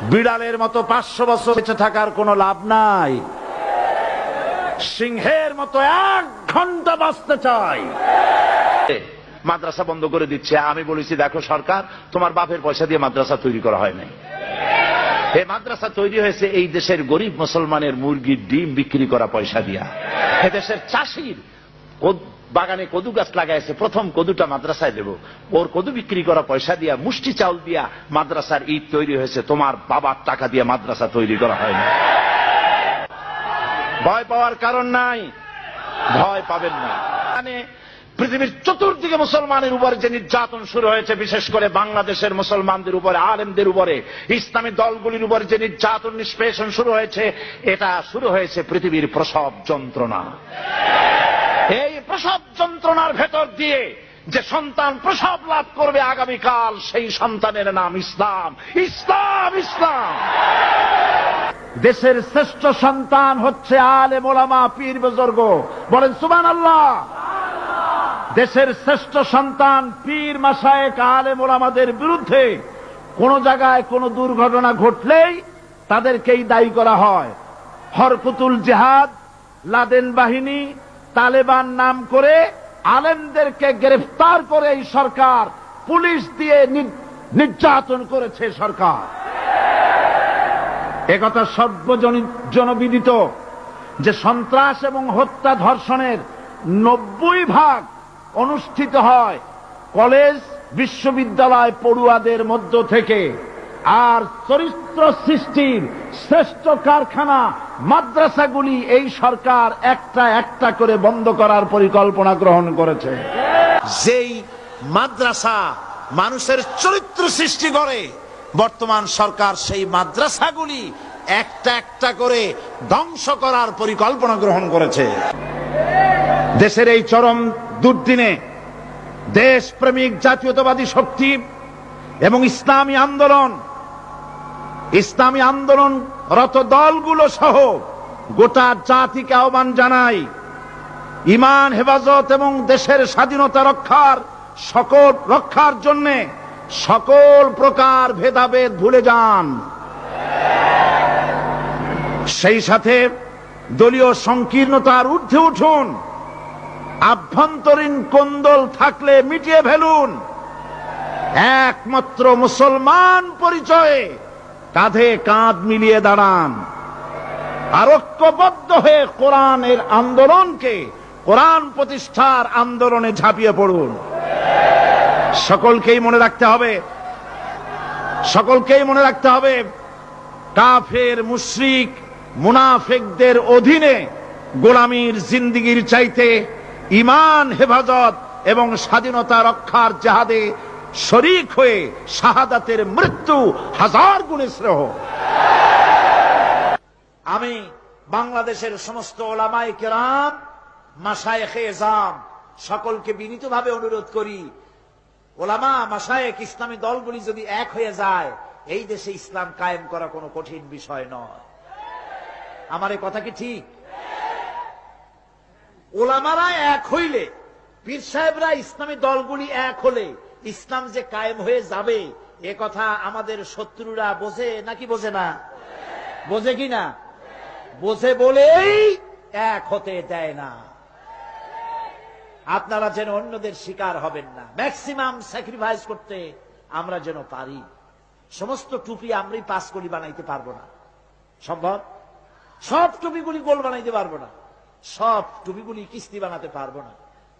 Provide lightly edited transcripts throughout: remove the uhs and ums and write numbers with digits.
বিড়ালের মতো 500 বছর বেঁচে থাকার কোনো লাভ নাই, সিংহের মতো 1 ঘন্টা বাঁচতে চাই। মাদ্রাসা বন্ধ করে দিচ্ছে। আমি বলেছি, দেখো সরকার, তোমার বাপের পয়সা দিয়ে মাদ্রাসা তৈরি করা হয় নাই। এই মাদ্রাসা তৈরি হয়েছে এই দেশের গরিব মুসলমানের মুরগির ডিম বিক্রি করা পয়সা দিয়া। এদেশের চাষির বাগানে কদু গাছ লাগাইছে, প্রথম কদুটা মাদ্রাসায় দেব, ওর কদু বিক্রি করা পয়সা দিয়া, মুষ্টি চাউল দিয়া মাদ্রাসার ঈদ তৈরি হয়েছে। তোমার বাবার টাকা দিয়ে মাদ্রাসা তৈরি করা হয় না। ভয় পাওয়ার কারণ নাই, ভয় পাবেন না। মানে পৃথিবীর চতুর্দিকে মুসলমানের উপরে যে নির্যাতন শুরু হয়েছে, বিশেষ করে বাংলাদেশের মুসলমানদের উপরে, আলেমদের উপরে, ইসলামী দলগুলির উপরে যে নির্যাতন নিষ্পেষণ শুরু হয়েছে, এটা শুরু হয়েছে পৃথিবীর প্রসব যন্ত্রণা। এই প্রসব যন্ত্রণার ভেতর দিয়ে যে সন্তান প্রসব লাভ করবে আগামীকাল, সেই সন্তানের নাম ইসলাম। ইসলাম, ইসলাম। দেশের শ্রেষ্ঠ সন্তান হচ্ছে আলেম ওলামা, পীর বুজুর্গ। বলেন সুবহানাল্লাহ। দেশের শ্রেষ্ঠ সন্তান পীর মাশায়েখ আলেম ওলামাদের বিরুদ্ধে কোন জায়গায় কোন দুর্ঘটনা ঘটলেই তাদেরকেই দায়ী করা হয়। হরকুতুল জিহাদ, লাদেন বাহিনী, তালেবান নাম করে আলেমদেরকে গ্রেফতার করে এই সরকার পুলিশ দিয়ে নির্যাতন করেছে সরকার। একথা সর্বজনবিদিত যে সন্ত্রাস এবং হত্যা ধর্ষণের 90% অনুষ্ঠিত হয় কলেজ বিশ্ববিদ্যালয় পড়ুয়াদের মধ্য থেকে। আর চরিত্র সৃষ্টির শ্রেষ্ঠ কারখানা মাদ্রাসাগুলি এই সরকার একটা একটা করে বন্ধ করার পরিকল্পনা গ্রহণ করেছে। যেই মাদ্রাসা মানুষের চরিত্র সৃষ্টি করে, বর্তমান সরকার সেই মাদ্রাসাগুলি একটা একটা করে ধ্বংস করার পরিকল্পনা গ্রহণ করেছে। দেশের এই চরম দুর্দিনে দেশপ্রেমিক জাতীয়তাবাদী শক্তি এবং ইসলামী আন্দোলনরত দলগুলো সহ গোটা জাতিকে আহ্বান জানাই, ঈমান হেফাজত এবং দেশের স্বাধীনতা রক্ষার জন্য সকল প্রকার ভেদাভেদ ভুলে যান। সেই সাথে দলীয় সংকীর্ণতার ঊর্ধ্বে উঠুন। আভ্যন্তরীণ কোন্দল থাকলে মিটিয়ে ফেলুন। একমাত্র মুসলমান পরিচয়ে কাঁধে কাঁধ মিলিয়ে দাঁড়ান। আর ঐক্যবদ্ধ হয়ে কোরআনের আন্দোলনকে, কোরআন প্রতিষ্ঠার আন্দোলনে ঝাঁপিয়ে পড়ুন। সকলকেই মনে রাখতে হবে, কাফের, মুশরিক, মুনাফিকদের অধীনে গোলামীর জিন্দেগির চাইতে ঈমান হেফাজত এবং স্বাধীনতা রক্ষার জিহাদে শরীক হয়ে শাহাদাতের মৃত্যু 1000 গুণে শ্রেয়। আমি বাংলাদেশের সমস্ত ওলামায়ে কেরাম, মাশায়েখে এজাম সকলকে বিনীতভাবে অনুরোধ করি, ওলামা, মাশায়েখ, ইসলামী দলগুলি যদি এক হয়ে যায়, এই দেশে ইসলাম কায়েম করা কোনো কঠিন বিষয় নয়। আমার এই কথা কি ঠিক? ওলামারা এক হইলে, পীর সাহেবরা, ইসলামী দলগুলি এক হলে ইসলাম যে কায়েম হয়ে যাবে, এ কথা আমাদের শত্রুরা বোঝে নাকি বোঝে না? বোঝে কি না? বোঝে বলেই এক হতে দেয় না। আপনারা যেন অন্যদের শিকার হবেন না। ম্যাক্সিমাম স্যাক্রিফাইস করতে আমরা যেন পারি। সমস্ত টুপি আমরাই 5 কলি বানাইতে পারবো না, সম্ভব? সব টুপিগুলি গোল বানাইতে পারবো না, সব টুপিগুলি কিস্তি বানাতে পারবো না।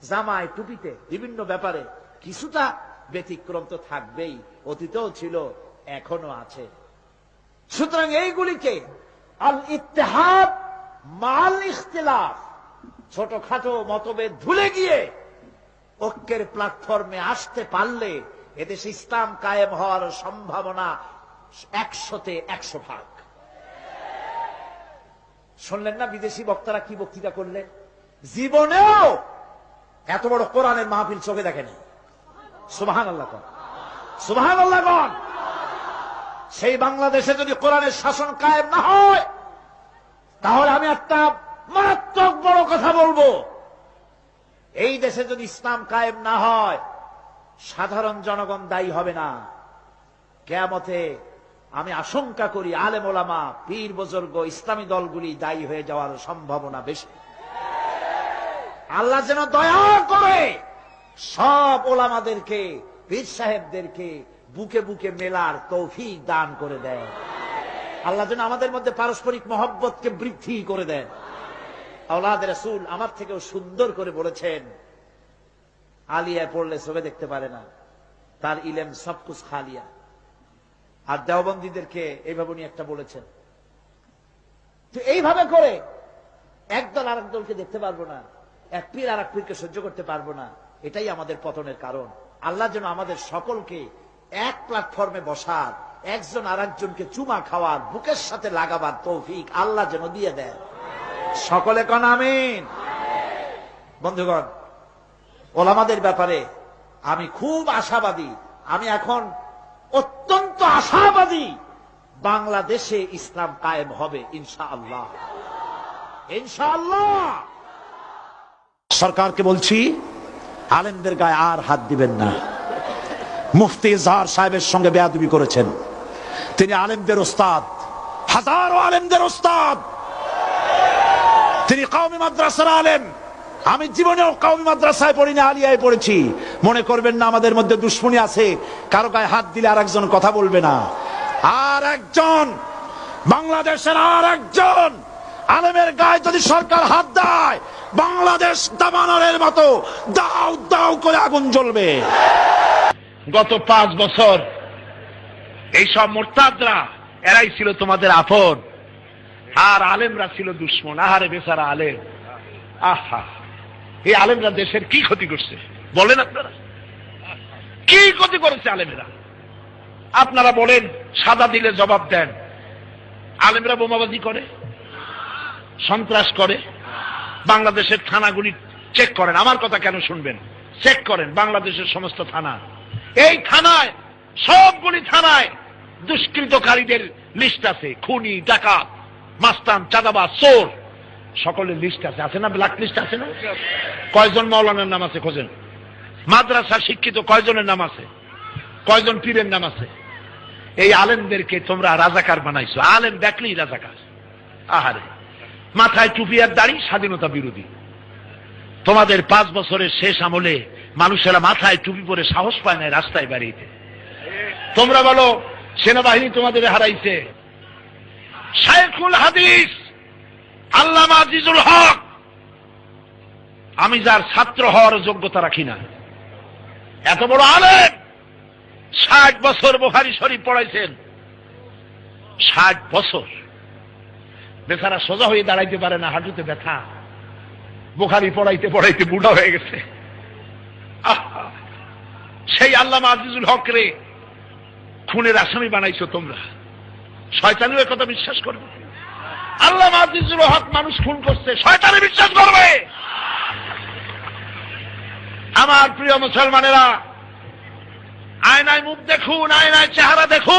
জামায়, টুপিতে, বিভিন্ন ব্যাপারে কিছুটা ব্যতিক্রম তো থাকবেই, অতীতেও ছিল, এখনো আছে। সুতরাং এইগুলিকে আল ইত্তেহাদ মাল ইখতিলাফ, ছোটখাটো মতভেদ ভুলে গিয়ে ঐক্যের প্ল্যাটফর্মে আসতে পারলে এদেশে ইসলাম কায়েম হওয়ার সম্ভাবনা 100-তে 100 ভাগ। শুনলেন না বিদেশি বক্তারা কি বক্তৃতা করলেন? জীবনেও এত বড় কোরআনের মাহফিল চোখে দেখেনি। সুবহানাল্লাহ কোন, সুবহানাল্লাহ কোন। সেই বাংলাদেশে যদি কোরআনের শাসন কায়েম না হয়, তাহলে আমি একটা মারাত্মক বড় কথা বলবো। এই দেশে যদি ইসলাম কায়েম না হয়, সাধারণ জনগণ দায়ী হবে না। কিয়ামতে আমি আশঙ্কা করি আলেম ওলামা, পীর বুজুর্গ, ইসলামী দলগুলি দায়ী হয়ে যাওয়ার সম্ভাবনা বেশি। আল্লাহ যেন দয়া করে সব ওলামাদেরকে, পীর সাহেবদেরকে বুকে বুকে মেলার তৌফিক দান করে দেয়। আল্লাহ যেন আমাদের মধ্যে পারস্পরিক মহব্বতকে বৃদ্ধি করে দেন। আওলাদ রাসূল আমার থেকেও সুন্দর করে বলেছেন, আলিয়ায় পড়লে চোখে দেখতে পারে না, তার ইলেম সবকুছ খালিয়া। আর দেওবন্দীদেরকে এইভাবে উনি একটা বলেছেন। তো এইভাবে করে একদল আরেক দলকে দেখতে পারবো না, এক পীর আর এক পীরকে সহ্য করতে পারবো না। এটাই আমাদের পতনের কারণ। আল্লাহ যেন আমাদের সকলকে এক প্ল্যাটফর্মে বসার, একজন আর একজনকে চুমা খাওয়ার, বুকের সাথে লাগাবার তৌফিক আল্লাহ যেন দিয়ে দেন। সকলে কোন আমিন। বন্ধুগণ, ওলামাদের ব্যাপারে আমি খুব আশাবাদী। আমি এখন অত্যন্ত আশাবাদী বাংলাদেশে ইসলাম কায়েম হবে ইনশাআল্লাহ, ইনশাআল্লাহ। সরকারকে বলছি, আলেমদের গায়ে আর হাত দিবেন না। মুফতি ইজহার সাহেবের সঙ্গে বেয়াদবি করেছেন। তিনি আলেমদের ওস্তাদ, হাজারো আলেমদের ওস্তাদ। তিনি কওমি মাদ্রাসার আলেম। আমি জীবনেও কওমি মাদ্রাসায় পড়িনি, আলিয়ায় পড়েছি। মনে করবেন না আমাদের মধ্যে দুশ্মনী আছে, কারো গায়ে হাত দিলে আর একজন কথা বলবে না। আর একজন বাংলাদেশের আর একজন আলেমের গায়ে যদি সরকার হাত দেয়, বাংলাদেশ দাবানলের মতো দাউ দাউ করে আগুন জ্বলবে। গত 5 বছর এইসব মোরতাদরা এরাই ছিল তোমাদের আপন, আর আলেমরা ছিল দুশ্মন। আহারে বেচারা আলেম, আহা, এই আলেমরা দেশের কি ক্ষতি করছে বলেন আপনারা? কি ক্ষতি করেছে আলেমেরা? আপনারা বলেন, সাদা দিলে জবাব দেন। আলেমরা বোমাবাজি করে, সন্ত্রাস করে। বাংলাদেশের থানাগুলি চেক করেন। আমার কথা কেন শুনবেন? চেক করেন বাংলাদেশের সমস্ত থানা। এই থানায়, সবগুলি থানায় দুষ্কৃতকারীদের লিস্ট আছে। খুনি, ডাকাত, মাস্তান, চাঁদাবাজ, চোর, সকলের লিস্ট আছে। আছে না? ব্ল্যাক লিস্ট আছে না? কয়জন মাওলানার নাম আছে খোঁজেন। মাদ্রাসা শিক্ষিত কয়জনের নাম আছে? কয়জন পীরের নাম আছে? এই আলেমদেরকে তোমরা রাজাকার বানাইছো। আলেম দেখলেই রাজাকার। আহারে, মাথায় টুপি আর দাড়ি, স্বাধীনতা বিরোধী। তোমাদের 5 বছরের শেষ আমলে মানুষেরা মাথায় টুপি পরে সাহস পায় না রাস্তায় বেরিয়ে। তোমরা বলো সেনাবাহিনী তোমাদের হারাইছে। শাইখুল হাদিস আল্লামা আজিজুল হক, আমি যার ছাত্র হওয়ার যোগ্যতা রাখি না, এত বড় আলেম, 60 বছর বুখারী শরীফ পড়াইছেন। 60 বছর। বেচারা সোজা হয়ে দাঁড়াইতে পারে না, হাঁটুতে ব্যথা। বুখারী পড়াইতে পড়াইতে বুড়া হয়ে গেছে। সেই আল্লামা আজিজুল হক রে খুনের আসামি বানাইছো তোমরা। শয়তানিও কথা বিশ্বাস করবে? আল্লামা আজিজুল হক মানুষ খুন করছে, শয়তানি বিশ্বাস করবে? আমার প্রিয় মুসলমানেরা, আয়নায় মুখ দেখুন, আয়নায় চেহারা দেখুন।